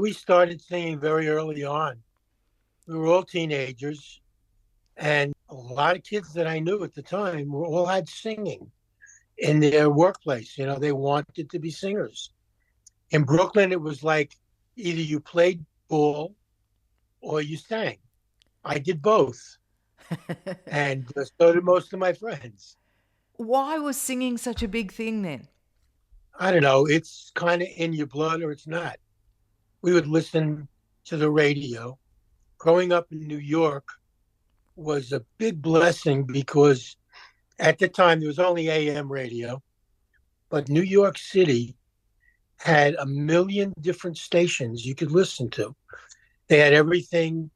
We started singing very early on. We were all teenagers, and a lot of kids that I knew at the time were all had singing in their workplace. They wanted to be singers. In Brooklyn, it was like either you played ball or you sang. I did both, and so did most of my friends. Why was singing such a big thing then? I don't know, it's kind of in your blood or it's not. We would listen to the radio. Growing up in New York was a big blessing because at the time there was only AM radio, but New York City had a million different stations you could listen to. They had everything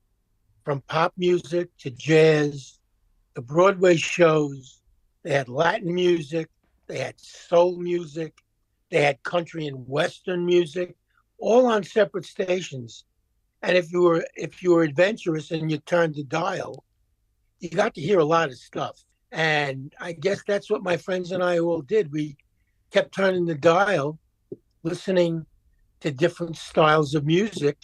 from pop music to jazz, the Broadway shows. They had Latin music, they had soul music, they had country and western music, all on separate stations. And if you were adventurous and you turned the dial, you got to hear a lot of stuff. And I guess that's what my friends and I all did. We kept turning the dial, listening to different styles of music.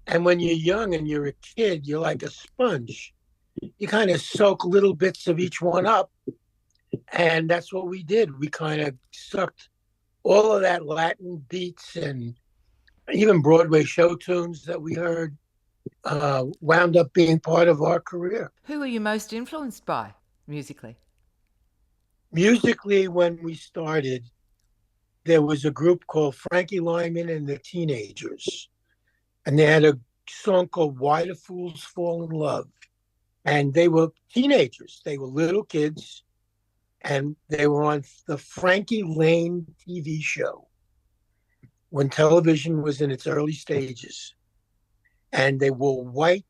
And when you're young and you're a kid, you're like a sponge. You kind of soak little bits of each one up. And that's what we did. We kind of sucked all of that Latin beats and even Broadway show tunes that we heard wound up being part of our career. Who were you most influenced by musically? Musically, when we started, there was a group called Frankie Lyman and the Teenagers, and they had a song called Why Do Fools Fall in Love. And they were teenagers, they were little kids, and they were on the Frankie Lane TV show when television was in its early stages. And they wore white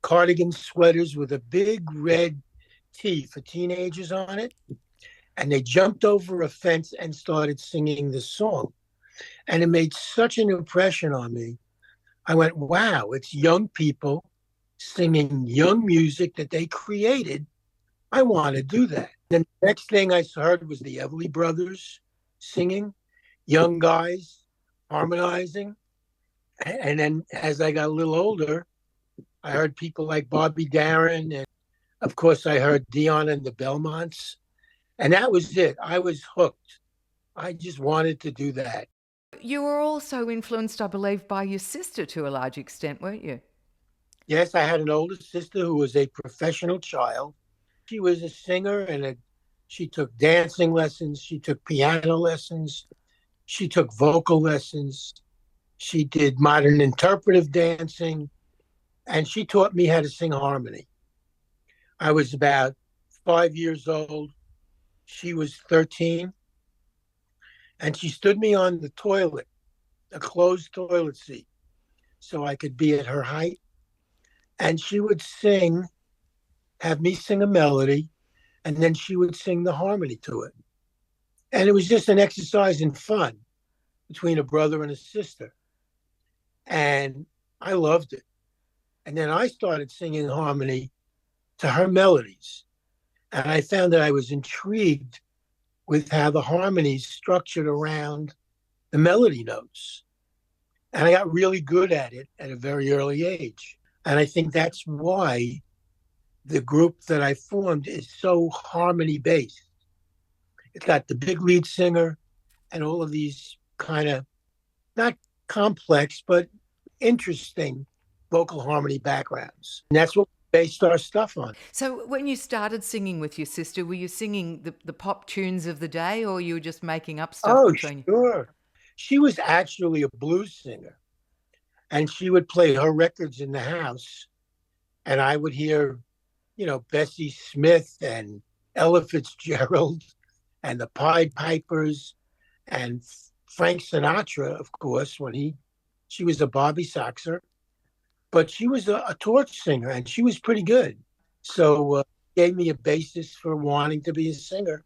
cardigan sweaters with a big red T for teenagers on it. And they jumped over a fence and started singing this song. And it made such an impression on me. I went, wow, it's young people singing young music that they created. I want to do that. Then the next thing I heard was the Everly Brothers singing, young guys harmonizing. And then as I got a little older, I heard people like Bobby Darin. And of course, I heard Dion and the Belmonts. And that was it. I was hooked. I just wanted to do that. You were also influenced, I believe, by your sister to a large extent, weren't you? Yes, I had an older sister who was a professional child. She was a singer she took dancing lessons. She took piano lessons. She took vocal lessons. She did modern interpretive dancing. And she taught me how to sing harmony. I was about 5 years old. She was 13. And she stood me on the toilet, a closed toilet seat, so I could be at her height. And she would sing, have me sing a melody, and then she would sing the harmony to it. And it was just an exercise in fun between a brother and a sister. And I loved it. And then I started singing harmony to her melodies. And I found that I was intrigued with how the harmonies structured around the melody notes. And I got really good at it at a very early age. And I think that's why the group that I formed is so harmony based. It's got the big lead singer and all of these kind of not complex, but interesting vocal harmony backgrounds. And that's what we based our stuff on. So when you started singing with your sister, were you singing the pop tunes of the day or you were just making up stuff Oh, between you? sure. She was actually a blues singer, and she would play her records in the house. And I would hear, Bessie Smith and Ella Fitzgerald and the Pied Pipers and Frank Sinatra, of course, she was a Bobby Soxer, but she was a torch singer and she was pretty good. So gave me a basis for wanting to be a singer.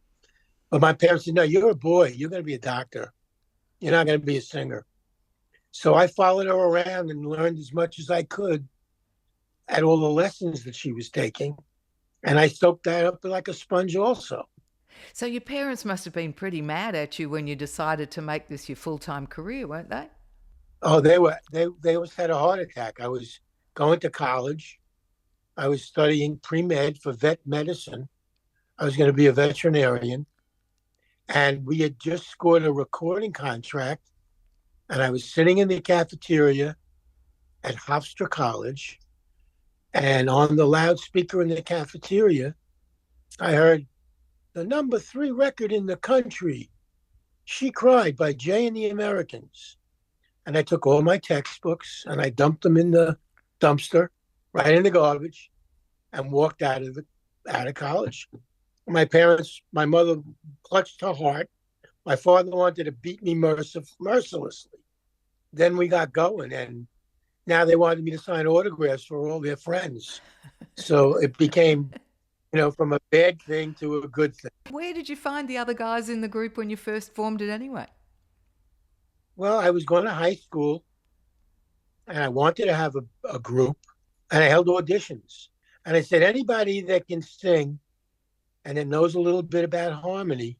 But my parents said, no, you're a boy. You're going to be a doctor. You're not going to be a singer. So I followed her around and learned as much as I could at all the lessons that she was taking. And I soaked that up like a sponge also. So your parents must have been pretty mad at you when you decided to make this your full-time career, weren't they? Oh, they almost had a heart attack. I was going to college. I was studying pre-med for vet medicine. I was going to be a veterinarian, and we had just scored a recording contract. And I was sitting in the cafeteria at Hofstra College, and on the loudspeaker in the cafeteria, I heard the number 3 record in the country, "She Cried" by Jay and the Americans. And I took all my textbooks and I dumped them in the dumpster, right in the garbage, and walked out of college. My mother clutched her heart. My father wanted to beat me mercilessly. Then we got going, and now they wanted me to sign autographs for all their friends. So it became, from a bad thing to a good thing. Where did you find the other guys in the group when you first formed it anyway? Well, I was going to high school and I wanted to have a group, and I held auditions. And I said, anybody that can sing and that knows a little bit about harmony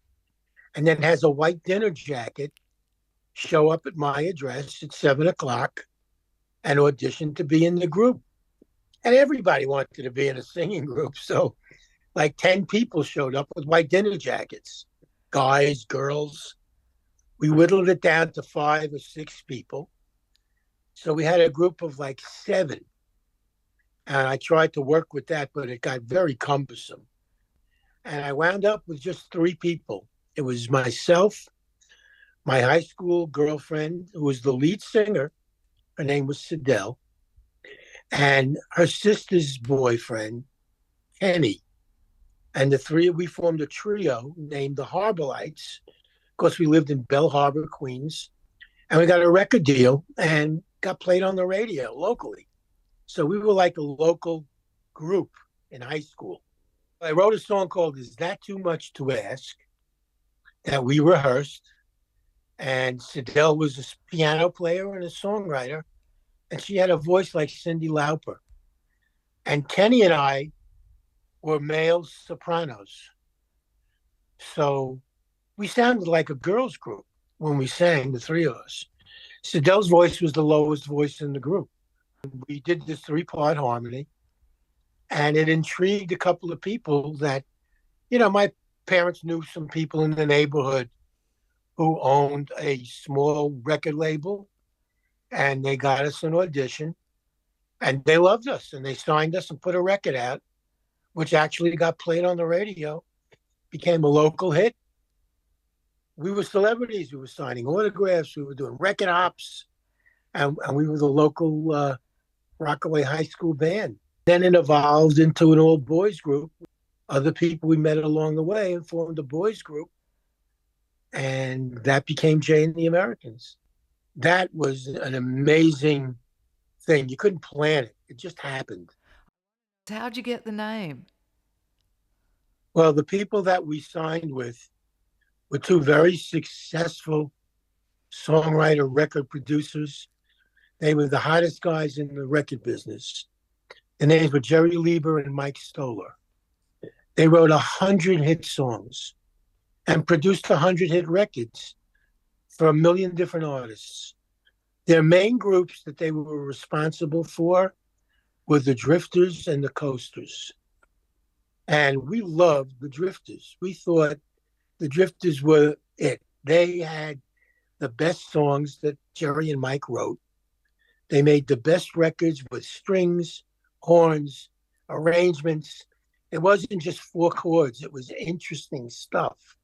and then has a white dinner jacket, show up at my address at 7 o'clock and audition to be in the group. And everybody wanted to be in a singing group. So like 10 people showed up with white dinner jackets, guys, girls. We whittled it down to 5 or 6 people. So we had a group of like 7. And I tried to work with that, but it got very cumbersome. And I wound up with just 3 people. It was myself, my high school girlfriend, who was the lead singer. Her name was Sidel, and her sister's boyfriend, Kenny. And the 3, we formed a trio named the Harborites. Of course, we lived in Bell Harbor, Queens, and we got a record deal and got played on the radio locally. So we were like a local group in high school. I wrote a song called "Is That Too Much to Ask" that we rehearsed. And Sidel was a piano player and a songwriter, and she had a voice like Cyndi Lauper. And Kenny and I were male sopranos. So we sounded like a girls' group when we sang, the 3 of us. Sidel's voice was the lowest voice in the group. We did this 3-part harmony, and it intrigued a couple of people that, my parents knew some people in the neighborhood who owned a small record label, and they got us an audition, and they loved us, and they signed us and put a record out, which actually got played on the radio, became a local hit. We were celebrities. We were signing autographs. We were doing record hops, and we were the local Rockaway High School band. Then it evolved into an old boys group. Other people we met along the way and formed a boys group, and that became Jay and the Americans. That was an amazing thing. You couldn't plan it. It just happened. How'd you get the name? Well, the people that we signed with were 2 very successful songwriter record producers. They were the hottest guys in the record business. Their names were Jerry Lieber and Mike Stoller. They wrote 100 hit songs and produced 100 hit records for 1 million different artists. Their main groups that they were responsible for were the Drifters and the Coasters. And we loved the Drifters. We thought the Drifters were it. They had the best songs that Jerry and Mike wrote. They made the best records with strings, horns, arrangements. It wasn't just 4 chords. It was interesting stuff.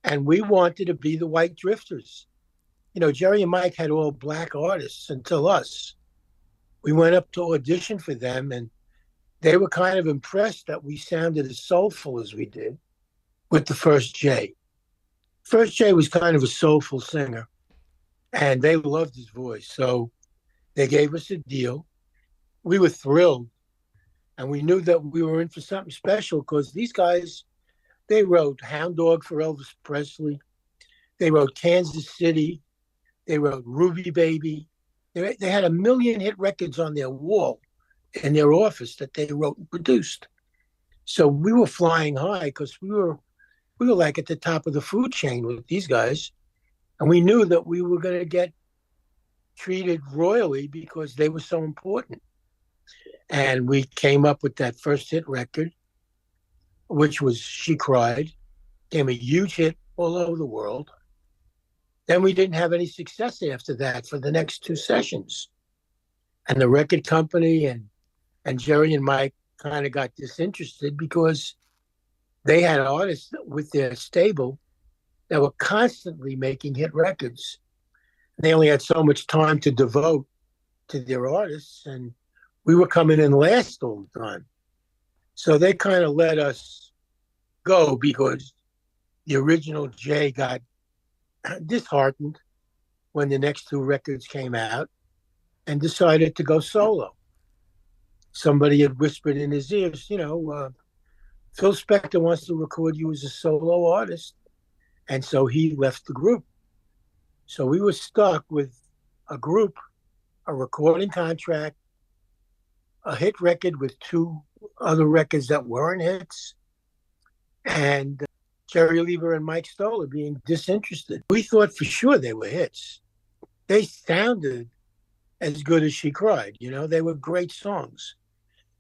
And we wanted to be the White Drifters. Jerry and Mike had all black artists until us. We went up to audition for them, and they were kind of impressed that we sounded as soulful as we did with the first Jay. First Jay was kind of a soulful singer, and they loved his voice. So they gave us a deal. We were thrilled, and we knew that we were in for something special because these guys, they wrote Hound Dog for Elvis Presley. They wrote Kansas City. They wrote Ruby Baby. They had 1 million hit records on their wall in their office that they wrote and produced. So we were flying high because we were like at the top of the food chain with these guys. And we knew that we were going to get treated royally because they were so important. And we came up with that first hit record, which was She Cried, became a huge hit all over the world. Then we didn't have any success after that for the next two sessions. And the record company and Jerry and Mike kind of got disinterested because they had artists with their stable that were constantly making hit records. They only had so much time to devote to their artists, and we were coming in last all the time. So they kind of let us go because the original Jay got disheartened when the next two records came out and decided to go solo. Somebody had whispered in his ears, Phil Spector wants to record you as a solo artist. And so he left the group. So we were stuck with a group, a recording contract, a hit record with two other records that weren't hits, and Jerry Lieber and Mike Stoller being disinterested. We thought for sure they were hits. They sounded as good as She Cried. They were great songs.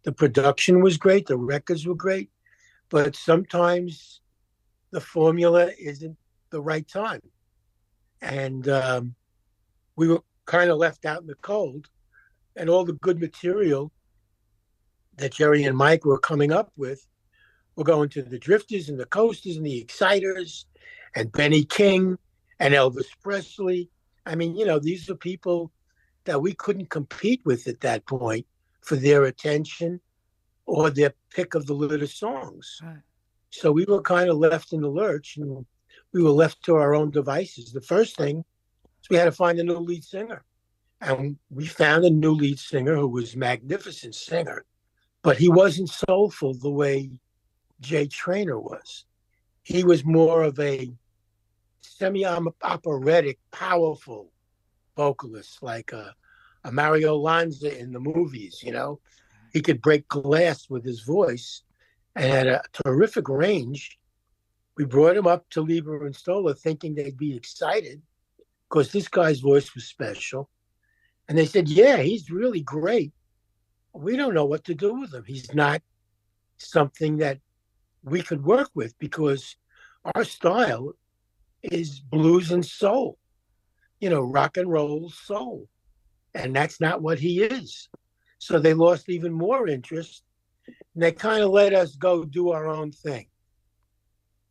The production was great. The records were great. But sometimes the formula isn't the right time. And we were kind of left out in the cold. And all the good material that Jerry and Mike were coming up with were going to the Drifters and the Coasters and the Exciters and Benny King and Elvis Presley. I mean, these are people that we couldn't compete with at that point for their attention or their pick of the litter songs. Right. So we were kind of left in the lurch, and we were left to our own devices. The first thing is we had to find a new lead singer. And we found a new lead singer who was a magnificent singer, but he wasn't soulful the way Jay Traynor was. He was more of a semi-operatic, powerful vocalist, like a Mario Lanza in the movies, He could break glass with his voice and had a terrific range. We brought him up to Lieber and Stoller thinking they'd be excited because this guy's voice was special. And they said, yeah, he's really great. We don't know what to do with him. He's not something that we could work with because our style is blues and soul, rock and roll soul. And that's not what he is. So they lost even more interest. And they kind of let us go do our own thing.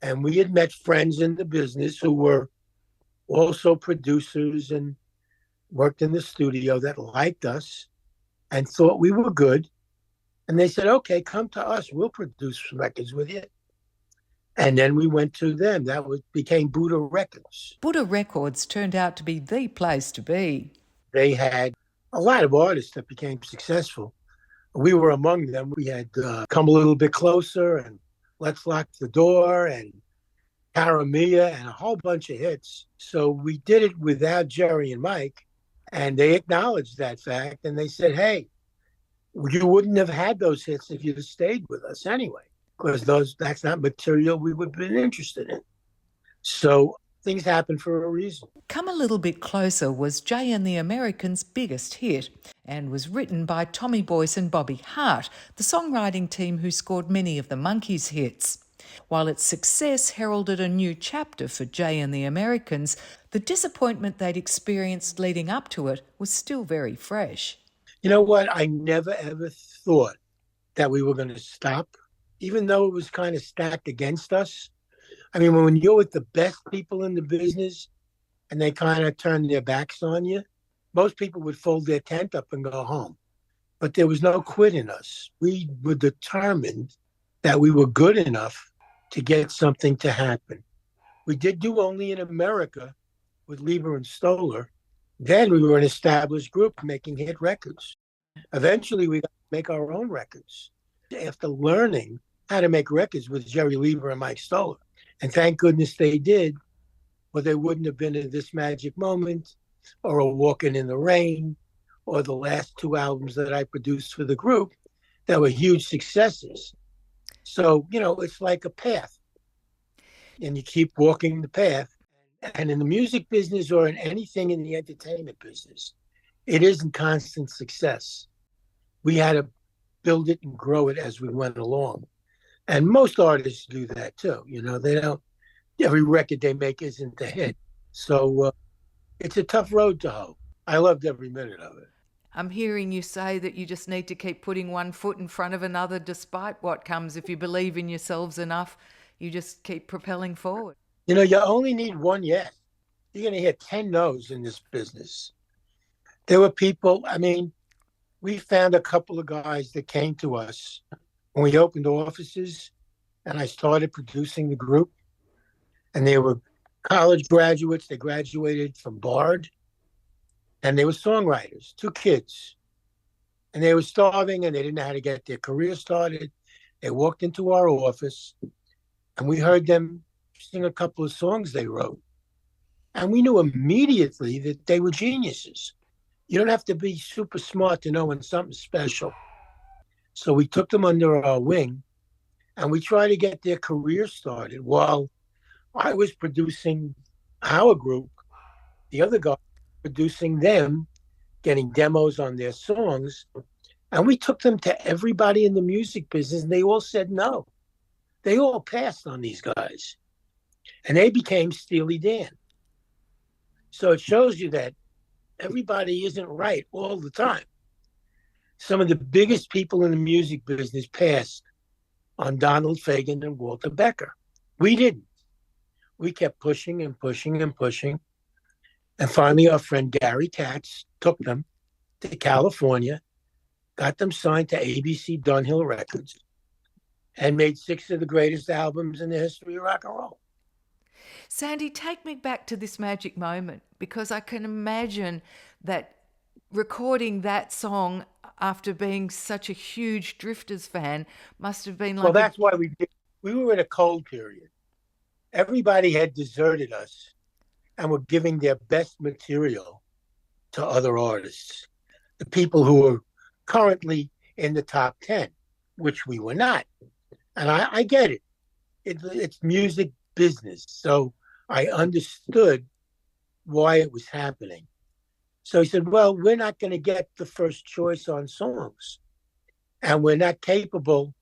And we had met friends in the business who were also producers and worked in the studio that liked us and thought we were good. And they said, okay, come to us. We'll produce records with you. And then we went to them. Became Buddha Records. Buddha Records turned out to be the place to be. They had a lot of artists that became successful. We were among them. We had Come a Little Bit Closer and Let's Lock the Door and Cara Mia and a whole bunch of hits. So we did it without Jerry and Mike. And they acknowledged that fact. And they said, hey, you wouldn't have had those hits if you'd have stayed with us anyway, because that's not material we would have been interested in. So things happen for a reason. Come a Little Bit Closer was Jay and the Americans' biggest hit and was written by Tommy Boyce and Bobby Hart, the songwriting team who scored many of the Monkees hits. While its success heralded a new chapter for Jay and the Americans, the disappointment they'd experienced leading up to it was still very fresh. You know what? I never, ever thought that we were going to stop, even though it was kind of stacked against us. I mean, when you're with the best people in the business and they kind of turn their backs on you, most people would fold their tent up and go home. But there was no quit in us. We were determined that we were good enough to get something to happen. We did do Only in America with Lieber and Stoller. Then we were an established group making hit records. Eventually, we got to make our own records after learning how to make records with Jerry Lieber and Mike Stoller. And thank goodness they did, or they wouldn't have been in This Magic Moment or a Walking in the Rain or the last two albums that I produced for the group that were huge successes. So, it's like a path, and you keep walking the path. And in the music business or in anything in the entertainment business, it isn't constant success. We had to build it and grow it as we went along. And most artists do that too. You know, they don't, every record they make isn't a hit. So it's a tough road to hoe. I loved every minute of it. I'm hearing you say that you just need to keep putting one foot in front of another despite what comes. If you believe in yourselves enough, you just keep propelling forward. You know, you only need one yes. You're going to hear 10 no's in this business. There were people, I mean, we found a couple of guys that came to us when we opened offices and I started producing the group. And they were college graduates. They graduated from Bard and they were songwriters, two kids. And they were starving and they didn't know how to get their career started. They walked into our office and we heard them sing a couple of songs they wrote. And we knew immediately that they were geniuses. You don't have to be super smart to know when something's special. So we took them under our wing and we tried to get their career started while I was producing our group, the other guy producing them, getting demos on their songs. And we took them to everybody in the music business and they all said no. They all passed on these guys. And they became Steely Dan. So it shows you that everybody isn't right all the time. Some of the biggest people in the music business passed on Donald Fagen and Walter Becker. We didn't. We kept pushing and pushing and pushing. And finally, our friend Gary Katz took them to California, got them signed to ABC Dunhill Records, and made 6 of the greatest albums in the history of rock and roll. Sandy, take me back to this magic moment, because I can imagine that recording that song after being such a huge Drifters fan must have been like... Well, that's why we did. We were in a cold period. Everybody had deserted us and were giving their best material to other artists, the people who were currently in the top 10, which we were not. And I get it. It's music business. So I understood why it was happening. So he said, well, we're not going to get the first choice on songs. And we're not capable.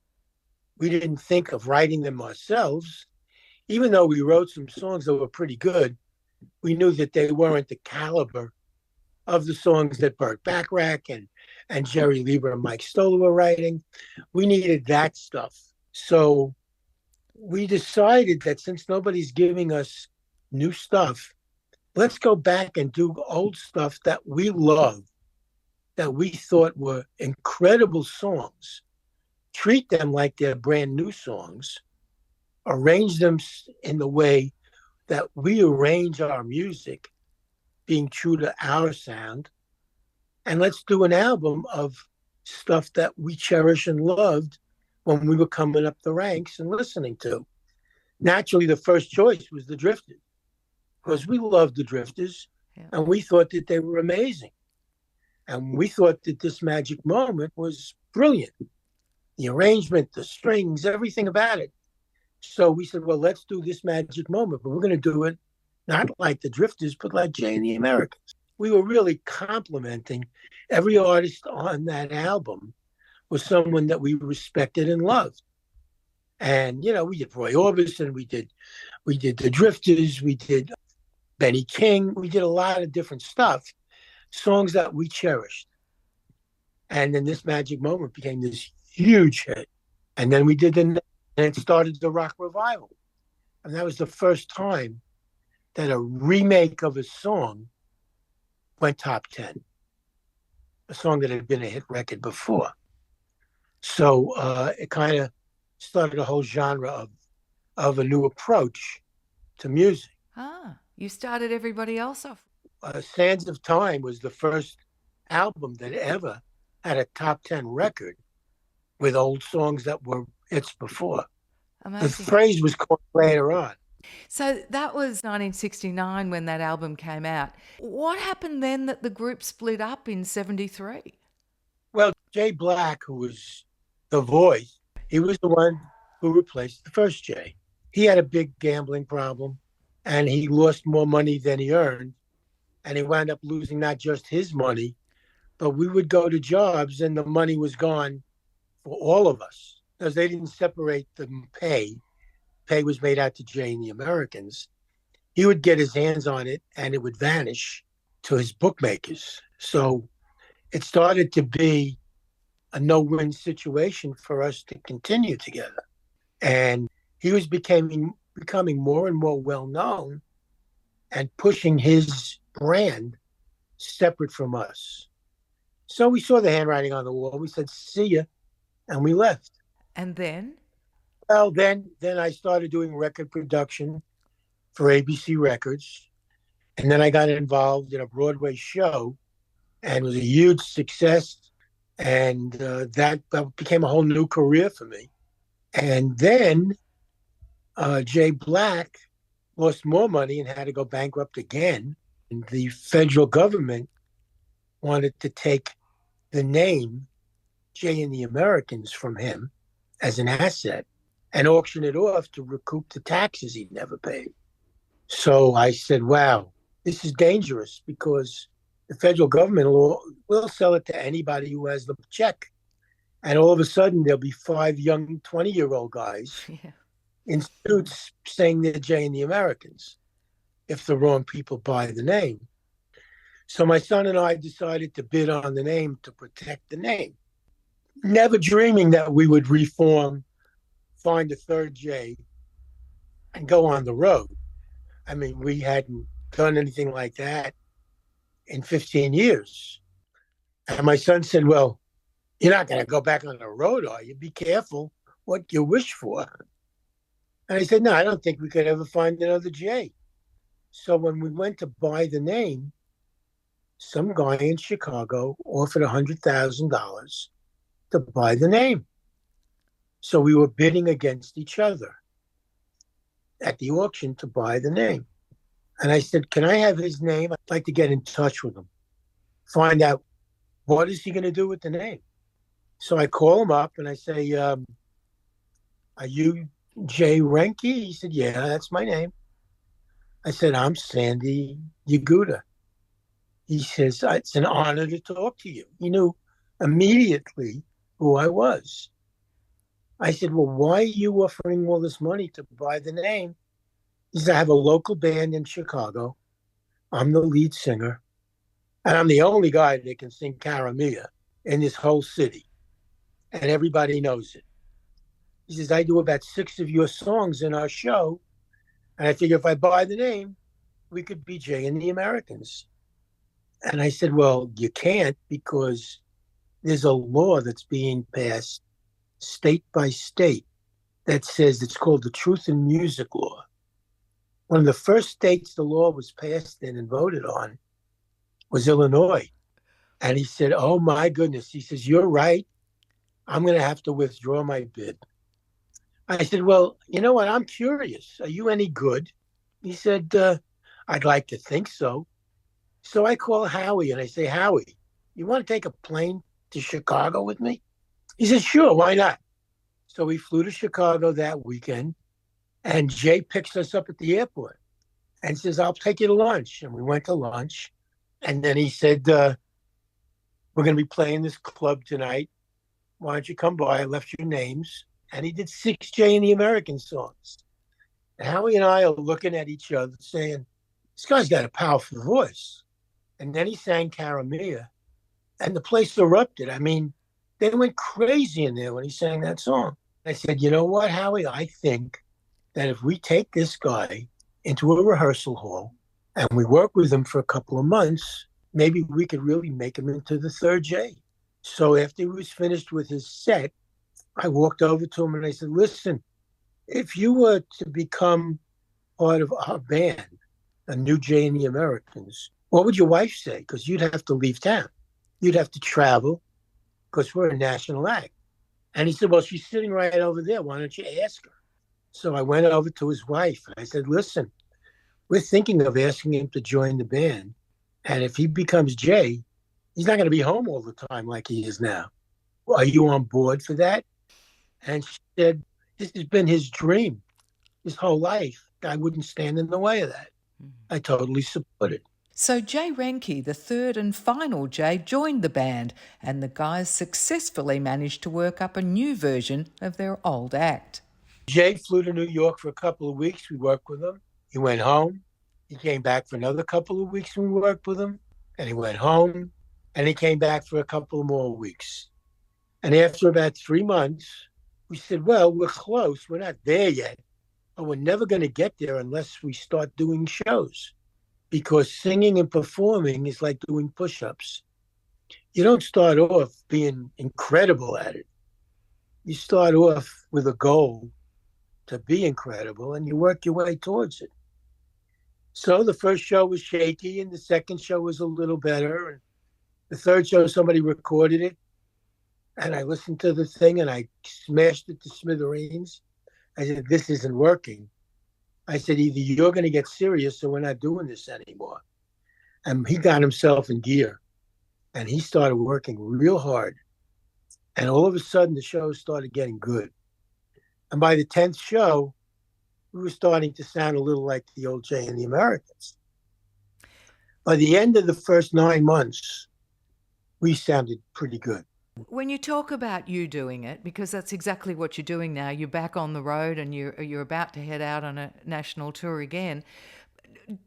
We didn't think of writing them ourselves. Even though we wrote some songs that were pretty good, we knew that they weren't the caliber of the songs that Burt Bacharach and Jerry Lieber and Mike Stoller were writing. We needed that stuff. So we decided that since nobody's giving us new stuff, let's go back and do old stuff that we love, that we thought were incredible songs, treat them like they're brand new songs, arrange them in the way that we arrange our music, being true to our sound, and let's do an album of stuff that we cherish and loved when we were coming up the ranks and listening to. Naturally, the first choice was the Drifters, because we loved the Drifters, and we thought that they were amazing. And we thought that this magic moment was brilliant. The arrangement, the strings, everything about it. So we said, well, let's do this magic moment, but we're going to do it not like the Drifters, but like Jay and the Americans. We were really complimenting every artist on that album was someone that we respected and loved. And, you know, we did Roy Orbison, we did the Drifters, we did Benny King, we did a lot of different stuff, songs that we cherished. And then this magic moment became this huge hit. And then we did and it started the rock revival. And that was the first time that a remake of a song went top 10, a song that had been a hit record before. So it kind of started a whole genre of a new approach to music. You started everybody else off. Sands of Time was the first album that ever had a top 10 record with old songs that were hits before. Amazing. The phrase was coined later on. So that was 1969 when that album came out. What happened then that the group split up in 73? Well, Jay Black, who was the voice, he was the one who replaced the first Jay. He had a big gambling problem, and he lost more money than he earned, and he wound up losing not just his money, but we would go to jobs and the money was gone for all of us because they didn't separate the pay. Pay was made out to Jay and the Americans. He would get his hands on it and it would vanish to his bookmakers. So it started to be a no-win situation for us to continue together. And he was becoming more and more well-known and pushing his brand separate from us. So we saw the handwriting on the wall. We said, see ya, and we left. And then? Well, then I started doing record production for ABC Records. And then I got involved in a Broadway show and it was a huge success. And that became a whole new career for me. And then Jay Black lost more money and had to go bankrupt again. And the federal government wanted to take the name Jay and the Americans from him as an asset and auction it off to recoup the taxes he'd never paid. So I said, wow, this is dangerous because the federal government will sell it to anybody who has the check. And all of a sudden, there'll be 5 young 20-year-old guys in suits saying they're Jay and the Americans if the wrong people buy the name. So my son and I decided to bid on the name to protect the name, never dreaming that we would reform, find a third Jay, and go on the road. I mean, we hadn't done anything like that in 15 years. And my son said, well, you're not going to go back on the road, are you? Be careful what you wish for. And I said, no, I don't think we could ever find another Jay. So when we went to buy the name, some guy in Chicago offered $100,000 to buy the name. So we were bidding against each other at the auction to buy the name. And I said, can I have his name? I'd like to get in touch with him, find out what is he going to do with the name. So I call him up and I say, are you Jay Renke? He said, yeah, that's my name. I said, I'm Sandy Yaguda. He says, it's an honor to talk to you. He knew immediately who I was. I said, well, why are you offering all this money to buy the name? He said, I have a local band in Chicago. I'm the lead singer. And I'm the only guy that can sing Cara Mia in this whole city. And everybody knows it. He says, I do about 6 of your songs in our show. And I figure if I buy the name, we could be Jay and the Americans. And I said, well, you can't because there's a law that's being passed state by state that says it's called the Truth in Music Law. One of the first states the law was passed in and voted on was Illinois. And he said, oh, my goodness. He says, you're right. I'm going to have to withdraw my bid. I said, well, you know what? I'm curious. Are you any good? He said, I'd like to think so. So I call Howie and I say, Howie, you want to take a plane to Chicago with me? He said, sure, why not? So we flew to Chicago that weekend and Jay picks us up at the airport and says, I'll take you to lunch. And we went to lunch. And then he said, we're going to be playing this club tonight. Why don't you come by? I left your names. And he did 6 Jay and the American songs. And Howie and I are looking at each other saying, this guy's got a powerful voice. And then he sang Cara Mia, and the place erupted. I mean, they went crazy in there when he sang that song. I said, you know what, Howie? I think that if we take this guy into a rehearsal hall and we work with him for a couple of months, maybe we could really make him into the third Jay. So after he was finished with his set, I walked over to him and I said, listen, if you were to become part of our band, a new Jay and the Americans, what would your wife say? Because you'd have to leave town. You'd have to travel because we're a national act. And he said, well, she's sitting right over there. Why don't you ask her? So I went over to his wife and I said, listen, we're thinking of asking him to join the band. And if he becomes Jay, he's not going to be home all the time like he is now. Are you on board for that? And she said, this has been his dream his whole life. I wouldn't stand in the way of that. I totally support it. So Jay Renke, the third and final Jay, joined the band, and the guys successfully managed to work up a new version of their old act. Jay flew to New York for a couple of weeks. We worked with him. He went home. He came back for another couple of weeks. We worked with him. And he went home. And he came back for a couple more weeks. And after about 3 months, we said, well, we're close. We're not there yet, but we're never going to get there unless we start doing shows. Because singing and performing is like doing push-ups. You don't start off being incredible at it. You start off with a goal to be incredible, and you work your way towards it. So the first show was shaky, and the second show was a little better. And the third show, somebody recorded it, and I listened to the thing, and I smashed it to smithereens. I said, this isn't working. I said, either you're going to get serious or we're not doing this anymore. And he got himself in gear, and he started working real hard. And all of a sudden, the show started getting good. And by the 10th show, we were starting to sound a little like the old Jay and the Americans. By the end of the first 9 months, we sounded pretty good. When you talk about you doing it, because that's exactly what you're doing now, you're back on the road and you're about to head out on a national tour again.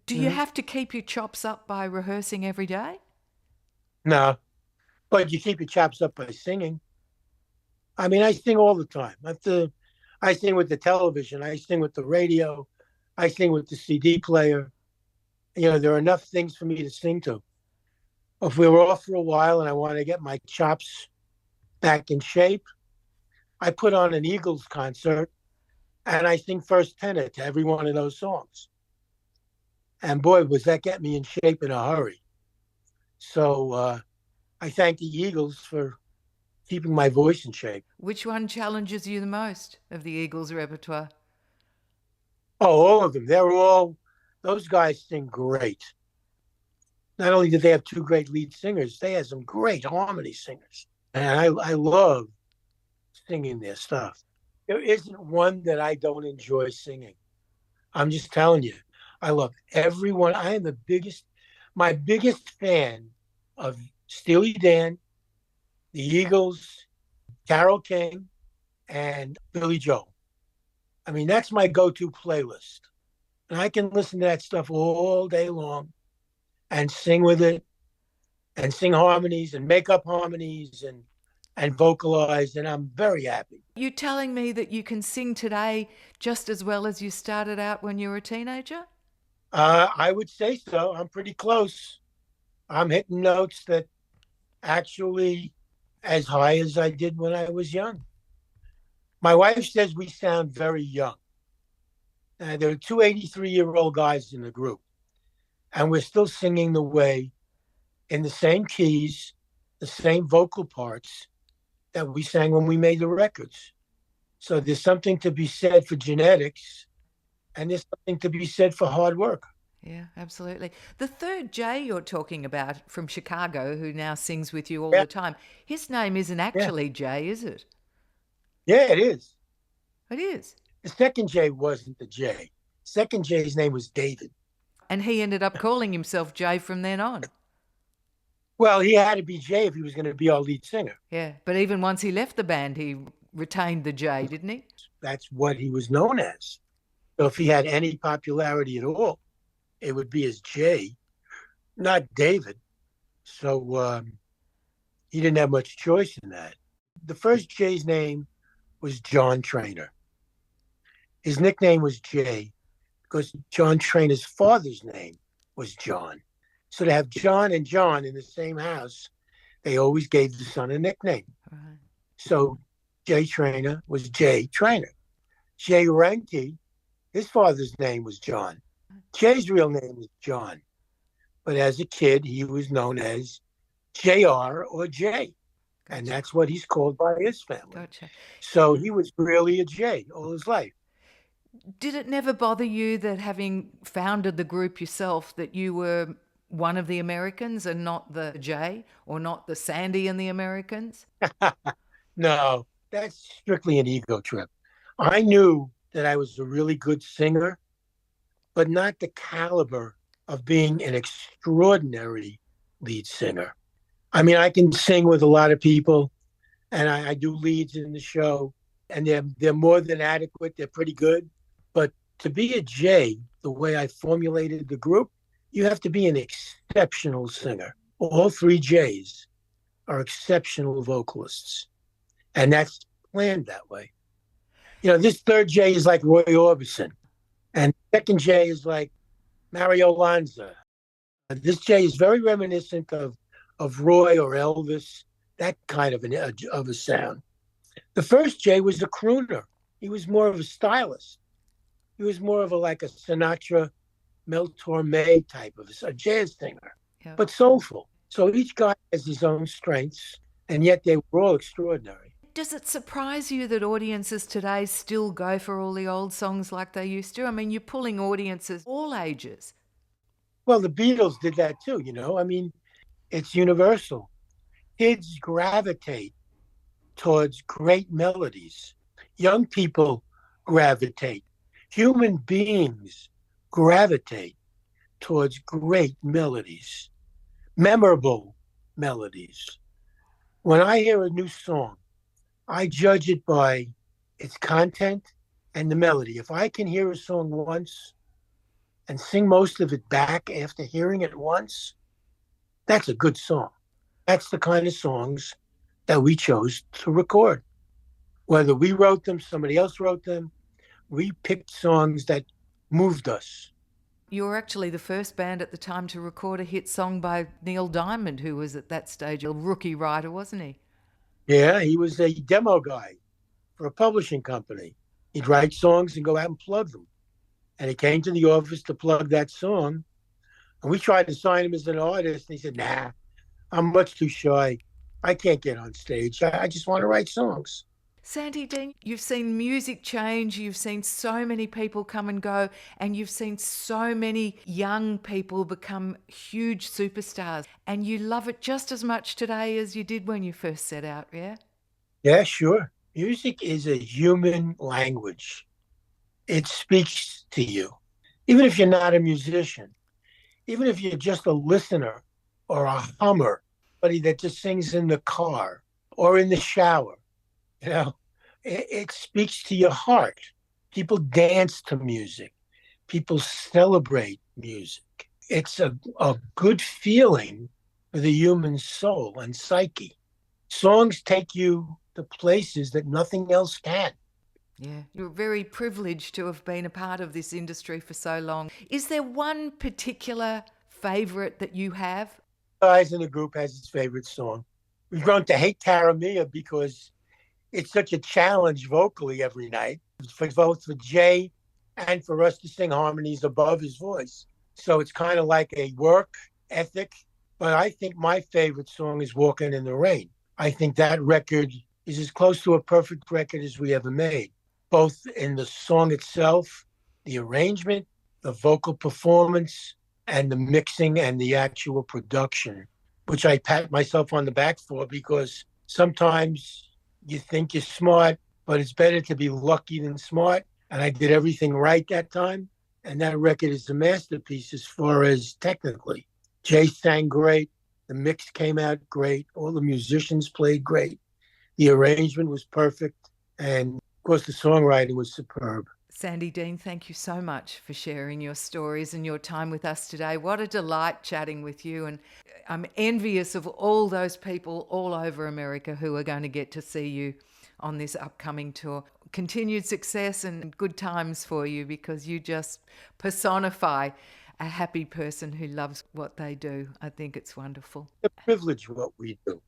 Do you have to keep your chops up by rehearsing every day? No, but you keep your chops up by singing. I mean, I sing all the time. I sing with the television. I sing with the radio. I sing with the CD player. You know, there are enough things for me to sing to. If we were off for a while and I want to get my chops back in shape, I put on an Eagles concert and I sing first tenor to every one of those songs. And boy, was that get me in shape in a hurry. So I thank the Eagles for keeping my voice in shape. Which one challenges you the most of the Eagles' repertoire? Oh, all of them. Those guys sing great. Not only did they have two great lead singers, they had some great harmony singers. And I love singing their stuff. There isn't one that I don't enjoy singing. I'm just telling you, I love everyone. I am my biggest fan of Steely Dan, the Eagles, Carole King, and Billy Joel. I mean, that's my go-to playlist. And I can listen to that stuff all day long and sing with it and sing harmonies and make up harmonies and vocalize, and I'm very happy. You telling me that you can sing today just as well as you started out when you were a teenager? I would say so. I'm pretty close. I'm hitting notes that actually as high as I did when I was young. My wife says we sound very young. There are two 83-year-old guys in the group, and we're still singing the way in the same keys, the same vocal parts that we sang when we made the records. So there's something to be said for genetics, and there's something to be said for hard work. Yeah, absolutely. The third Jay you're talking about from Chicago, who now sings with you all Yeah. the time, his name isn't actually Jay, is it? Yeah, it is. It is. The second J wasn't the J. Second J's name was David. And he ended up calling himself Jay from then on. Well, he had to be Jay if he was going to be our lead singer. Yeah, but even once he left the band, he retained the J, didn't he? That's what he was known as. So if he had any popularity at all, it would be as Jay, not David. So he didn't have much choice in that. The first Jay's name was John Trainer. His nickname was Jay because John Trainer's father's name was John. So to have John and John in the same house, they always gave the son a nickname. Right. So Jay Trainer was Jay Trainer. Jay Renke, his father's name was John. Jay's real name was John. But as a kid, he was known as JR or Jay. Gotcha. And that's what he's called by his family. Gotcha. So he was really a Jay all his life. Did it never bother you that having founded the group yourself, that you were one of the Americans and not the Jay, or not the Sandy and the Americans? No, that's strictly an ego trip. I knew that I was a really good singer, but not the caliber of being an extraordinary lead singer. I mean, I can sing with a lot of people, and I do leads in the show, and they're more than adequate. They're pretty good. But to be a J, the way I formulated the group, you have to be an exceptional singer. All three J's are exceptional vocalists, and that's planned that way. You know, this third J is like Roy Orbison, and second J is like Mario Lanza. This J is very reminiscent of Roy or Elvis, that kind of of a sound. The first J was a crooner. He was more of a stylist. He was more of a like a Sinatra, Mel Torme type of a jazz singer, Yeah. but soulful. So each guy has his own strengths, and yet they were all extraordinary. Does it surprise you that audiences today still go for all the old songs like they used to? I mean, you're pulling audiences all ages. Well, the Beatles did that too, you know. I mean, it's universal. Kids gravitate towards great melodies. Young people gravitate. Human beings gravitate towards great melodies, memorable melodies. When I hear a new song, I judge it by its content and the melody. If I can hear a song once and sing most of it back after hearing it once, that's a good song. That's the kind of songs that we chose to record. Whether we wrote them, somebody else wrote them, we picked songs that moved us. You were actually the first band at the time to record a hit song by Neil Diamond, who was at that stage a rookie writer, wasn't he? Yeah, he was a demo guy for a publishing company. He'd write songs and go out and plug them. And he came to the office to plug that song. And we tried to sign him as an artist. And he said, nah, I'm much too shy. I can't get on stage. I just want to write songs. Sandy Deanne, you've seen music change, you've seen so many people come and go, and you've seen so many young people become huge superstars. And you love it just as much today as you did when you first set out, yeah? Yeah, sure. Music is a human language. It speaks to you. Even if you're not a musician, even if you're just a listener or a hummer, somebody that just sings in the car or in the shower, you know, it speaks to your heart. People dance to music. People celebrate music. It's a good feeling for the human soul and psyche. Songs take you to places that nothing else can. Yeah, you're very privileged to have been a part of this industry for so long. Is there one particular favourite that you have? Guys in the group has his favorite song. We've grown to hate Cara Mia because it's such a challenge vocally every night, for both for Jay and for us to sing harmonies above his voice. So it's kind of like a work ethic. But I think my favorite song is Walking in the Rain. I think that record is as close to a perfect record as we ever made, both in the song itself, the arrangement, the vocal performance, and the mixing and the actual production, which I pat myself on the back for because sometimes you think you're smart, but it's better to be lucky than smart. And I did everything right that time. And that record is a masterpiece as far as technically. Jay sang great. The mix came out great. All the musicians played great. The arrangement was perfect. And of course, the songwriting was superb. Sandy Deanne, thank you so much for sharing your stories and your time with us today. What a delight chatting with you. And I'm envious of all those people all over America who are going to get to see you on this upcoming tour. Continued success and good times for you, because you just personify a happy person who loves what they do. I think it's wonderful. It's a privilege what we do.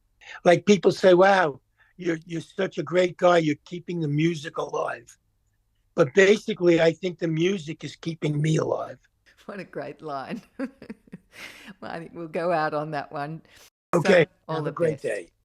Like people say, wow, you're such a great guy. You're keeping the music alive. But basically, I think the music is keeping me alive. What a great line. Well, I think we'll go out on that one. Okay. So, all Have the a great best. day.